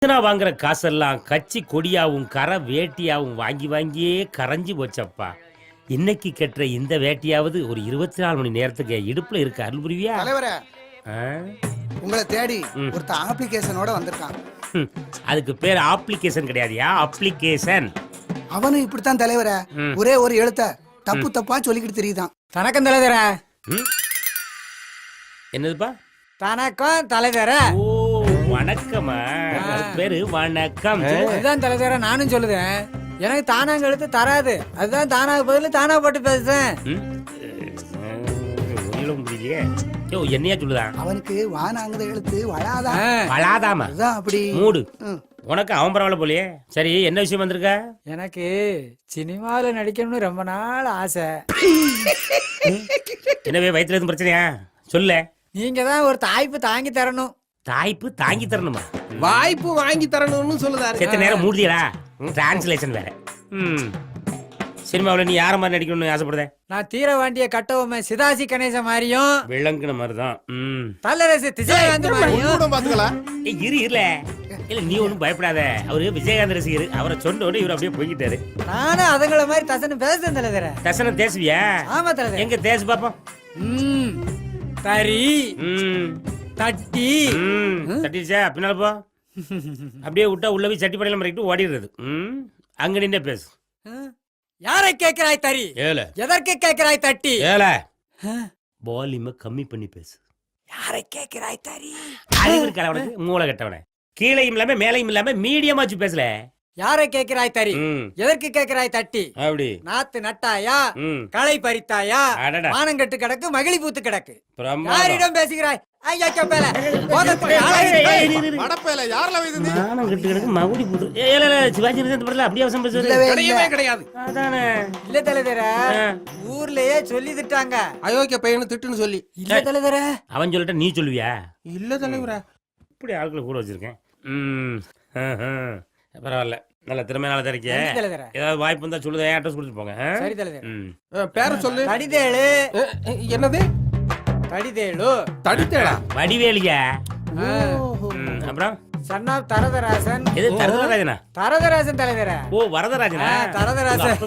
வாங்குற காசெல்லாம் கட்சி கொடியாவும் கரை வேட்டியாவும் வாங்கி வாங்கியே கரைஞ்சி போச்சப்பா. இன்னைக்கு கட்டுற இந்த வேட்டியாவது ஒரு 24 மணி நேரத்துக்கு இடுப்புல இருக்கு. அருள் புரிவியா? தலைவரே, உங்களை தேடி ஒருத்த அப்ளிகேஷனோட வந்திருக்கான். அதுக்கு பேர் அப்ளிகேஷன் கிடையாதுயா, அப்ளிகேஷன். அவனும் இப்படித்தான் தலைவரே, ஒரே ஒரு எழுத்த தப்பு தப்பா சொல்லிக்கிட்டு தெரியுதான். தனக்கும் தலைவர. என்னதுப்பா? தனக்கும் தலைவர. ஓ வணக்கமா, பேரு வணக்கம். இதுதான் தலைவர, நானும் சொல்லுதேன். எனக்கு தானாங்க எழுத்து தராது, அதுதான் தானாக பதில் தானா போட்டு பேசுறேன். என்னையா சொல்லுதான்? அவனுக்கு வானாங்கத எழுத்து வளாதான். வளாதாமா? அப்படி மூடு. உனக்கு அவன் பரவாயில்ல போலியே. சரி, என்ன விஷயம் வந்திருக்க? எனக்கு சினிமாவில் நடிக்கணும்னு ரொம்ப நாள் ஆசை. என்னவே வயிற்றுல எதுவும் பிரச்சனையா? சொல்ல. நீங்க தான் ஒரு தாய்ப்பு தாங்கி தரணும். தாய்ப்பு தாங்கி தரணுமா? வாய்ப்பு வாங்கி தரணும்னு சொல்லுதாரு. செத்த நேரம் மூடியடா. டிரான்ஸ்லேஷன் வேற. சினிமாவில் நீ யார மாதிரி நடிக்கணும்னு ஆசைப்படுத? நான் தீரவாண்டிய கட்டவுமே சிதாசி கணேச மாதிரியும், விளங்குன மாதிரிதான். தல்லரசு திசைகாந்த் மாதிரியும் பாத்துக்கலாம். இரு இல்ல நீ ஒண்ணும் பயப்படாத. அவரு விஜயகாந்த் ரசிகர். அவரை சொன்னோட இவர் அப்படியே போய்கிட்டாரு. நானும் அதுங்கள மாதிரி தசனம் பேசுறேன் தலைவர. தசனம் தேசுவியா? ஆமா தலைவர். எங்க தேசு பாப்போம். தரி தட்டி தட்டிச்சா பின்னால போ. அப்படியே விட்டா உள்ள போய் சட்டி படையில மறைக்கிட்டு ஓடிடுறது. அங்க நின்று பேசு. யாரை கேட்கிறாய் தரி? ஏல. எதற்கு கேட்கிறாய் தட்டி? ஏல. வால்யூமை கம்மி பண்ணி பேசு. யாரை கேட்கிறாய் தரி? அறிவு இருக்கா உனக்கு? மூளை கட்டவனே. கீழையும் இல்லாம மேலையும் இல்லாம மீடியமா வச்சு பேசல. யாரை கேட்கிறாய் தரி? எதற்கு கேட்கிறாய் தட்டி? அப்படி நாத்து நட்டாயா, களை பறித்தாயா, மானங்கட்டு கிடக்கு, மகிழி பூத்து கிடக்கு. யாரிடம் பேசுகிறாய்? ஊர்லயே சொல்லி திட்டாங்க, அயோக்கிய பையனு திட்டுன்னு சொல்லி. இல்ல தலைவர. அவன் சொல்லிட்ட நீ சொல்லுவியா? இல்ல தலைவர, இப்படி ஆட்களை கூட வச்சிருக்கேன். பரவாயில்ல, நல்ல திறமையால தெரிக்க. ஏதாவது வாய்ப்பு இருந்தா சொல்லுதே, அட்ரஸ் கொடுத்துட்டு போங்க. சரி தலைவர். பேர சொல்லு. தடிதேளு. என்னது? தடிதேளு. தடிதேளா? வடிவேலியா? அப்புறம் சன்னா தரதராசன். எது தரதராஜனா? தரதராசன் தலைவர. ஓ வரதராஜனா? தரதராசன்.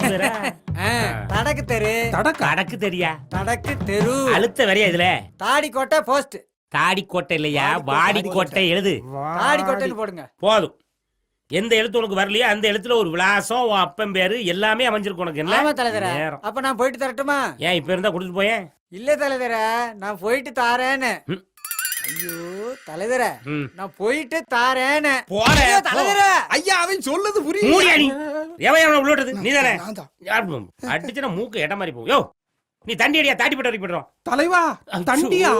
தடக்கு தெரு. தடக்கு தெரியா? தடக்கு தெரு. அழுத்த வரையா இதுல? தாடி கோட்டை போஸ்ட். தாடி கோட்டை இல்லையா, வாடி கோட்டை எழுது. தாடி கோட்டைன்னு போடுங்க போதும். எந்த எழுத்து உனக்கு வரலையோ அந்த எழுத்துல ஒரு விலாசம், உன் அப்பன் பேரு எல்லாமே அமைஞ்சிருக்கு உனக்கு. என்ன தலைவர? அப்ப நான் போயிட்டு தரட்டுமா? ஏன் இப்ப இருந்தா கொடுத்துட்டு போயேன். இல்ல தலைவர, நான் போயிட்டு தாரேன்னு. ஐயோ தலைவர, நான் போயிட்டு தாரேன்னு. போறேன் தலைவர. ஐயா, அவன் சொல்லுது புரியுது. மூடியா நீ? எவன் உள்ளோட்டது நீ தானே? அடிச்சுனா மூக்கு எட்ட மாதிரி போகும். யோ நீ தண்டி அடியா, தாட்டி பட்டு வரைக்கும் போட்டுருவோம். தலைவா தண்டியா?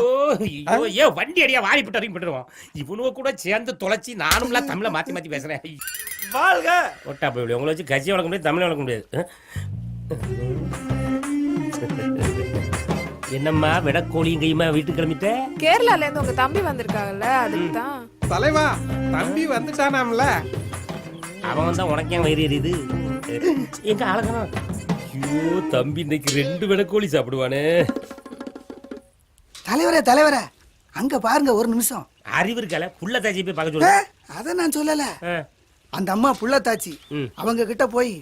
ஏ வண்டி அடியா, வாரி பட்டு வரைக்கும் போட்டுருவோம். இவனுவ கூட சேர்ந்து தொலைச்சி நானும்லாம் தமிழ மாத்தி மாத்தி பேசுறேன். வாழ்க. ஒட்டா போய் உங்களை வச்சு கட்சி வளர்க்க முடியாது, தமிழ் வளர்க்க முடியாது. என்னம்மா விடக்கோழியும் கையுமா வீட்டுக்கு கிளம்பிட்ட? கேரளால இருந்து உங்க தம்பி வந்திருக்காங்கல்ல, அதுக்கு தான். தலைவா தம்பி வந்துட்டானாம்ல. அவன் வந்தா உனக்கு ஏன் வயிறு எரியுது? எங்க ஆளுங்கண்ணா? ஐயோ தம்பி இன்னைக்கு 2 விடக்கோழி சாப்பிடுவானே. தலைவரே தலைவரே, அங்க பாருங்க ஒரு நிமிஷம். அறிவு இருக்கால, புள்ள தாச்சி போய் பார்க்க சொல்ல. அத நான் சொல்லல. அந்த அம்மா புள்ள தாச்சி அவங்க கிட்ட போய்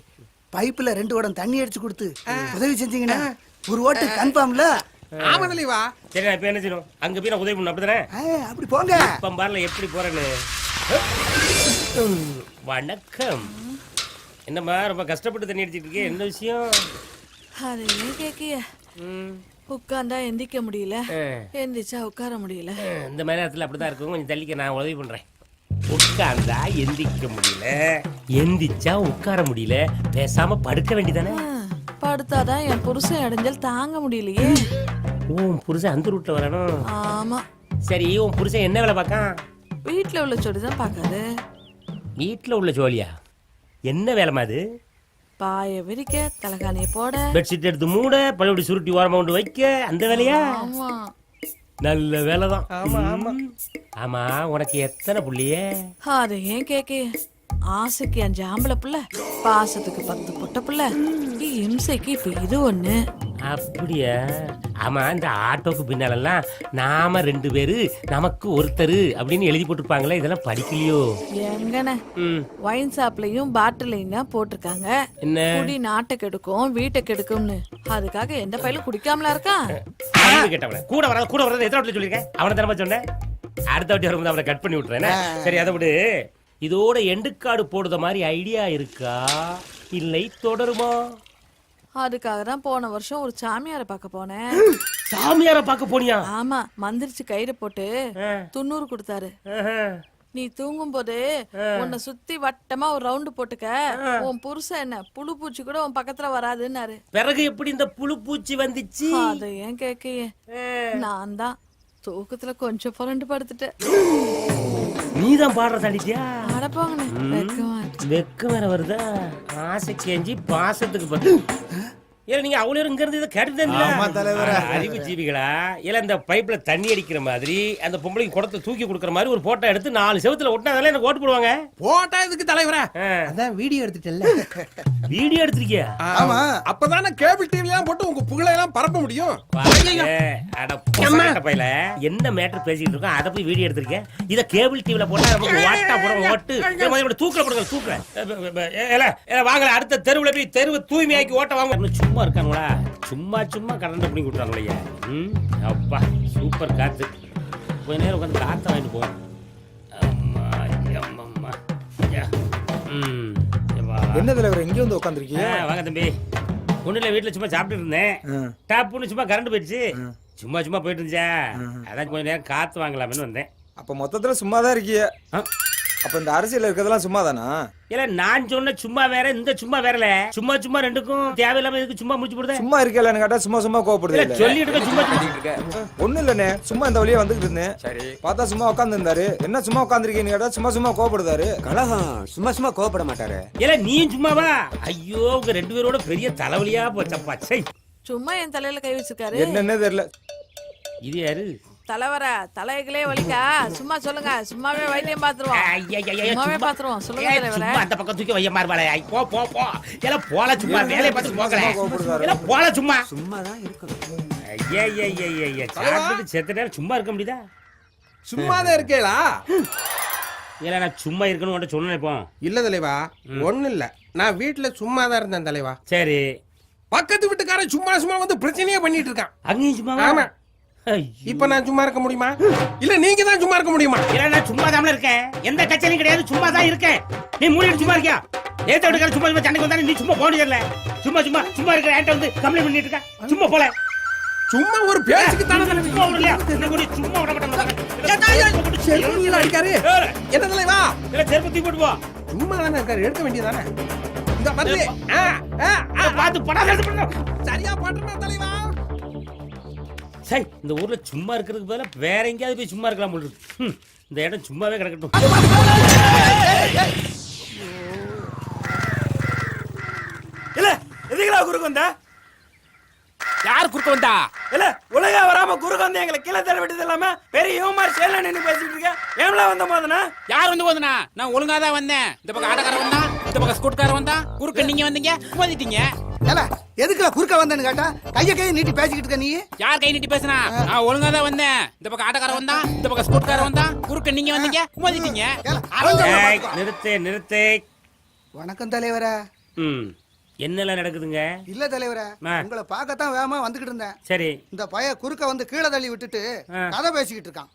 பைப்புல 2 குடம் தண்ணி அடிச்சு கொடுத்து உதவி செஞ்சீங்கன்னா ஒரு ஓட்டு கன்ஃபார்ம்ல. ஆமா தலைவா. சரி நான் இப்ப என்ன செய்யணும்? அங்க போய் நான் உதவி பண்ணணும், அப்படிதானே? அப்படி போங்க. இப்ப பாருல எப்படி போறேன்னு. வணக்கம். என்னம்மா ரொம்ப கஷ்டப்பட்டு தண்ணி அடிச்சிட்டு இருக்கே, என்ன விஷயம்? அது ஏன் கேக்கிய? உட்கார்ந்தா எந்திக்க முடியல, எந்திரிச்சா உட்கார முடியல. இந்த மாதிரி நேரத்துல அப்படிதான் இருக்கும். கொஞ்சம் தள்ளிக்க, நான் உதவி பண்றேன். உட்கார்ந்தா எந்திக்க முடியல, எந்திரிச்சா உட்கார முடியல, பேசாம படுக்க வேண்டியதானே? படுத்தாதான் என் புருஷன் இடைஞ்சல் தாங்க முடியலையே. உன் புருஷன் அந்த ரூட்ல வரணும். ஆமா. சரி, உன் புருஷன் என்ன வேலை பார்க்கான்? வீட்டுல உள்ள சொடிதான் பாக்காது. வீட்டுல உள்ள ஜோலியா? என்ன வேலைமா அது? பாய விரிக்க, தலகாணிய போட, பெட்ஷீட் எடுத்து மூட, பழைய சுருட்டி ஓரமா கொண்டு வைக்க, அந்த வேலையா? ஆமா. நல்ல வேலைதான். ஆமா ஆமா. ஆமா, உனக்கு எத்தனை புள்ளியே? அது ஏன் கேக்கிய? ஆசைக்கு 5 ஆம்பளை புள்ள, பாசத்துக்கு 10 பொட்ட புள்ள, இம்சைக்கு இப்ப இது ஒண்ணு. அப்படியா? ஆமா, இந்த ஆட்டோக்கு பின்னாலெல்லாம் நாம 2 பேரு நமக்கு ஒருத்தர் அப்படின்னு எழுதி போட்டிருப்பாங்களே, இதெல்லாம் படிக்கலையோ? எங்கண்ணே ஒயின் ஷாப்லயும் பாட்டிலையும் தான் போட்டிருக்காங்க. என்ன குடி நாட்டை கெடுக்கும் வீட்டை கெடுக்கும்னு. அதுக்காக எந்த பையலும் குடிக்காமலா இருக்கான்? கேட்டவன கூட வராது எத்தனை வாட்டி சொல்லியிருக்கேன்? அவனை தரமா சொன்னேன். அடுத்த வாட்டி வரும்போது அவனை கட் பண்ணி விட்டுறேன். சரி, அதை விடு. இதோட எண்டுக்காடு போடுற மாதிரி ஐடியா இருக்கா, இல்லை தொடருமா? அதுக்காக தான் போன வருஷம் ஒரு சாமியாரை பார்க்க போனேன். சாமியார பார்க்க போனியா? ஆமா, மந்திரிச்சு கயிறு போட்டு 90 கொடுத்தாரு. நீ தூங்கும் போது உன்னை சுத்தி வட்டமா ஒரு ரவுண்டு போட்டுக்க, உன் புருஷன் என்ன புழு பூச்சி கூட உன் பக்கத்துல வராதுன்னாரு. பிறகு எப்படி இந்த புழு பூச்சி வந்துச்சு? அதை ஏன் கேக்கையே, நான் தான் தூக்கத்துல கொஞ்சம் புரண்டு படுத்துட்டேன். நீதான் பாடுற தண்டிட்டியா? அடப்பாங்கண்ணே, வெக்கமா இருக்கு. வெக்கம் வேற வருதா? ஆசை கேஞ்சி பாசத்துக்கு பார்த்து ஏன் நீங்க அவ்வளவு இங்க இருந்து இதை கேட்டுதான் அறிவு ஜீவிகளா? இல்ல இந்த பைப்ல தண்ணி அடிக்கிற மாதிரி அந்த பொம்பளைக்கு குடத்தை தூக்கி கொடுக்கற மாதிரி ஒரு போட்டோ எடுத்து 4 செவத்துல ஒட்டினாதால எனக்கு ஓட்டு போடுவாங்க. போட்டா எதுக்கு தலைவரா? அதான் வீடியோ எடுத்துட்டல்ல. வீடியோ எடுத்திருக்கியா? ஆமா, அப்பதானே கேபிள் டிவி எல்லாம் போட்டு உங்க புகழை எல்லாம் பரப்ப முடியும். பையில என்ன மேட்டர் பேசிட்டு இருக்கோம், அதை போய் வீடியோ எடுத்திருக்கேன். இத கேபிள் டிவில போட்டா நமக்கு வாட்டா போடுற ஓட்டு தூக்கல போடுங்க, தூக்கல வாங்கல. அடுத்த தெருவுல போய் தெருவு தூய்மையாக்கி ஓட்ட வாங்க. சும்மா இருக்காங்களா? சும்மா கரண்ட் பண்ணி கொடுத்தாங்களே. அப்பா சூப்பர் காத்து. கொஞ்ச நேரம் உட்காந்து காத்த வாங்கிட்டு போவோம். என்ன தலைவர் இங்க வந்து உட்காந்துருக்கீங்க? வாங்க தம்பி. ஒண்ணுல வீட்டுல சும்மா சாப்பிட்டு இருந்தேன். டாப்னு சும்மா கரண்ட் போயிடுச்சு. சும்மா போயிட்டு இருந்துச்சா, அதான் கொஞ்ச நேரம் காத்து வாங்கலாம்னு வந்தேன். அப்ப மொத்தத்துல சும்மாதான் இருக்கீங்க. அப்ப இந்த அரசியல் இருக்கிறதெல்லாம் சும்மா தானா? இல்ல நான் சொன்ன சும்மா வேற, இந்த சும்மா வேறல. சும்மா ரெண்டுக்கும் தேவையில்லாம எதுக்கு சும்மா முடிச்சு போடுது? சும்மா இருக்கலன்னு கேட்டா சும்மா கோவப்படுது. சொல்லிட்டு சும்மா ஒண்ணு இல்லண்ணே, சும்மா இந்த வழியா வந்துகிட்டு இருந்தேன். சரி, பார்த்தா சும்மா உட்கார்ந்து இருந்தாரு. என்ன சும்மா உட்காந்துருக்கீங்கன்னு கேட்டா சும்மா கோவப்படுதாரு. கலகம் சும்மா கோவப்பட மாட்டாரு. இல்ல நீயும் சும்மாவா? ஐயோ, உங்க 2 பேரோட பெரிய தலைவலியா போச்சப்பா. சை, சும்மா என் தலையில கை வச்சிருக்காரு. என்னன்னே தெரியல. இது யாரு? தலைவர தலைகளே வலிக்கா? சும்மா சொல்லுங்க, சும்மாவே வைத்தியம் பாத்துருவோம். சும்மாவே பாத்துருவோம். சொல்லுங்க தலைவர. அந்த பக்கம் தூக்கி வைய மார்பாளே. போ எல்லாம் போல சும்மா வேலைய பார்த்து போகல. எல்லாம் போல சும்மாதான் இருக்கணும். சாப்பிட்டு செத்த நேரம் சும்மா இருக்க முடியுதா? சும்மாதான் இருக்கேளா? இல்ல நான் சும்மா இருக்கணும் உன்கிட்ட சொன்னேன். இப்போ இல்ல தலைவா, ஒண்ணு இல்ல, நான் வீட்டுல சும்மாதான் இருந்தேன் தலைவா. சரி, பக்கத்து வீட்டுக்காரன் சும்மா வந்து பிரச்சனையே பண்ணிட்டு இருக்கான். அங்கேயும் சும்மா? ஆமா. இப்ப நான் சும்மா இருக்க முடியுமா? இல்ல நீங்க தான் சும்மா இருக்க முடியுமா? இல்ல நான் சும்மா தான் இருக்கேன். எந்த கச்சேரியும் கிடையாது, சும்மா தான் இருக்கேன். நீ மூணு சும்மா இருக்கியா? ஏத்த வீட்டுக்கார சும்மா சண்டைக்கு வந்தா நீ சும்மா போக முடியல. சும்மா இருக்கிற ஏட்ட வந்து கம்ப்ளைண்ட் பண்ணிட்டு இருக்க. சும்மா போல. சும்மா ஒரு பேச்சுக்கு தானே சும்மா இல்லையா? சும்மா விட மாட்டேன். அடிக்காரு என்ன தலைவா? இல்ல செருப்பு தூக்கி போட்டு போ. சும்மா தானே இருக்காரு, எடுக்க வேண்டியதானே. இந்த வந்து பார்த்து படாத சரியா பாட்டுனா தலைவா. சரி, இந்த ஊர்ல சும்மா இருக்கிறதுக்கு பதிலா வேற எங்கேயாவது போய் சும்மா இருக்கலாம் போல இருக்கு. இந்த இடம் சும்மாவே கிடக்கட்டும். இல்ல எதுக்குடா குறுக்கு வந்தா? யார் குறுக்க வந்தா? இல்ல உலக வராம குறுக்க வந்து எங்களை கீழே தர விட்டது இல்லாம பெரிய யோமார் சேல நின்னு பேசிட்டு இருக்க. ஏம்ல வந்த போதுனா? யார் வந்து போதுனா? நான் ஒழுங்கா தான் வந்தேன். இந்த பக்கம் ஆட்டக்காரன் வந்தா, இந்த பக்கம் ஸ்கூட்காரன் வந்தா, குறுக்க நீங்க வந்தீங்க, மோதிட்டீங்க. ஏல எதுக்குல குறுக்க வந்தேன்னு கேட்டா கையை நீட்டி பேசிக்கிட்டு இருக்க நீ. யார் கை நீட்டி பேசுனா? நான் ஒழுங்கா தான் வந்தேன். இந்த பக்கம் ஆட்டக்காரன் வந்தா, இந்த பக்கம் ஸ்கூட்காரன் வந்தா, குறுக்க நீங்க வந்தீங்க, மோதிட்டீங்க. நிறுத்து. வணக்கம் தலைவரே. என்னெல்லாம் நடக்குதுங்க? இல்ல தலைவரே, உங்களை பார்க்கத்தான் வேகமா வந்துகிட்டு இருந்தேன். சரி, இந்த பைய குறுக்க வந்து கீழே தள்ளி விட்டுட்டு கதை பேசிக்கிட்டு இருக்கான்.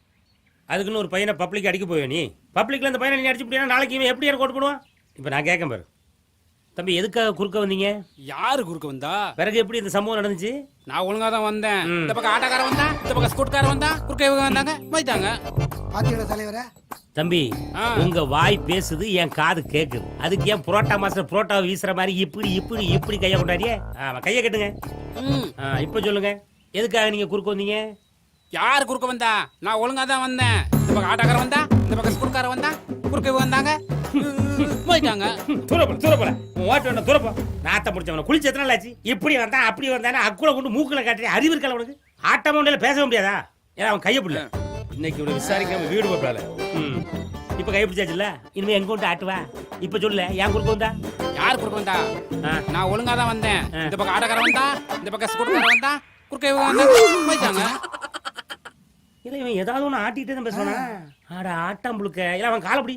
அதுக்குன்னு ஒரு பையனை பப்ளிக் அடிக்க போய் நீ பப்ளிக்ல இந்த பையனை நீ அடிச்சு போட்டீங்கன்னா நாளைக்கு இவன் எப்படி கோட் பண்ணுவான்? இப்ப நான் கேட்க பாரு தம்பி, எதுக்காக குறுக்க வந்தீங்க? யாரு குறுக்க வந்தா? பிறகு எப்படி இந்த சம்பவம் நடந்துச்சு? நான் ஒழுங்கா தான் வந்தேன். இந்த பக்கம் ஆட்டக்காரன் வந்தா, இந்த பக்கம் ஸ்கூட்காரன் வந்தா, குறுக்க இவங்க வந்தாங்க, மோதிட்டாங்க. பாத்தீங்களா தலைவரே? தம்பி, உங்க வாய் பேசுது, என் காது கேக்குது. அதுக்கு ஏன் புரோட்டா மாஸ்டர் புரோட்டா வீசுற மாதிரி இப்படி கைய கொண்டாடியே? கைய கட்டுங்க. இப்ப சொல்லுங்க, எதுக்காக நீங்க குறுக்க வந்தீங்க? யாரு குறுக்க வந்தா? நான் ஒழுங்கா தான் வந்தேன். இந்த பக்கம் ஆட்டக்காரன் வந்தா, இந்த பக்கம் ஸ்கூட்காரன் வந்தா, குறுக்க இவங்க வந்தாங்க, மோதிட்டாங்க. தூரப்போல ஓட்டு வேண்டாம், தூரப்போ. நாத்த முடிச்சவன குளிச்சு எத்தனை நாள் ஆச்சு? இப்படி வந்தா அப்படி வந்தானே அக்குள்ள கொண்டு மூக்குல காட்டுறேன். அறிவு இருக்கல உனக்கு? ஆட்டமா உண்டால பேச முடியாதா? ஏன்னா அவன் கைய பிடில. இன்னைக்கு இவனை விசாரிக்காம வீடு போட்டால இப்ப கை பிடிச்சாச்சுல்ல இனிமே எங்க கொண்டு ஆட்டுவா இப்ப சொல்லு ஏன் குறுக்க வந்தா யார் குறுக்க வந்தா ஆ. நான் ஒழுங்கா தான் வந்தேன் இந்த பக்கம் ஆட்டக்காரன் வந்தா இந்த பக்கம் ஸ்கூட்டர்காரன் வந்தா குறுக்க இவங்க வந்தா போயிட்டாங்க இல்ல இவன் ஏதாவது ஒண்ணு ஆட்டிட்டு தான் பேசுவானா ஆட ஆட்டம் புழுக்க இல்ல அவன் காலை பிடி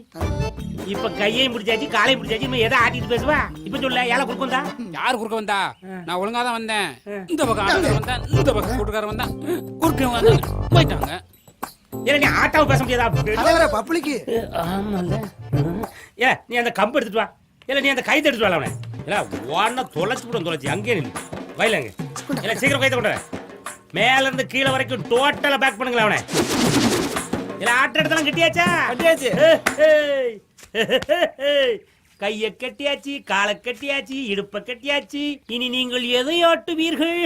இப்ப கையையும் பிடிச்சாச்சு காலையும் பிடிச்சாச்சு இவன் எதை ஆட்டிட்டு பேசுவா இப்ப சொல்ல ஏழை குறுக்க வந்தா யார் குறுக்க வந்தா நான் ஒழுங்கா தான் வந்தேன் இந்த பக்கம் ஆட்டக்காரன் வந்தா இந்த பக்கம் ஸ்கூட்டர்காரன் வந்தா குறுக்க இவங்க வந்தாங்க போயிட்டாங்க இல்ல நீ ஆட்டாவை பேச முடியாதா தலைவர பப்ளிக்கு ஆமால ஏ நீ அந்த கம்பு எடுத்துட்டு வா இல்ல நீ அந்த கைத்தை எடுத்துட்டு வா அவனை இல்ல ஓடன தொலைச்சு அங்கே நில்லு வயலங்க இல்ல சீக்கிரம் கைத்தை கொண்டு வா. மேல இருந்து கீழே வரைக்கும் டோட்டலா பேக் பண்ணுங்களா அவனை இல்ல ஆட்ட இடத்தெல்லாம் கட்டியாச்சா கட்டியாச்சு. கைய கட்டியாச்சு காலை கட்டியாச்சு இடுப்ப கட்டியாச்சு இனி நீங்கள் எதை ஆட்டுவீர்கள்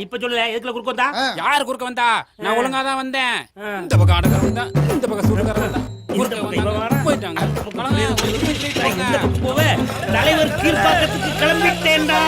இப்ப சொல்லல எதுக்குள்ள குறுக்க வந்தா யார் குறுக்க வந்தா நான் ஒழுங்கா தான் வந்தேன் இந்த பக்கம் ஆட்டக்காரன் வந்தா இந்த பக்கம் ஸ்கூட்டர்காரன் வந்தா குறுக்க வந்தாங்க போயிட்டாங்க தலைவர் கீழ்பாக்கத்துக்கு கிளம்பிட்டேன்டா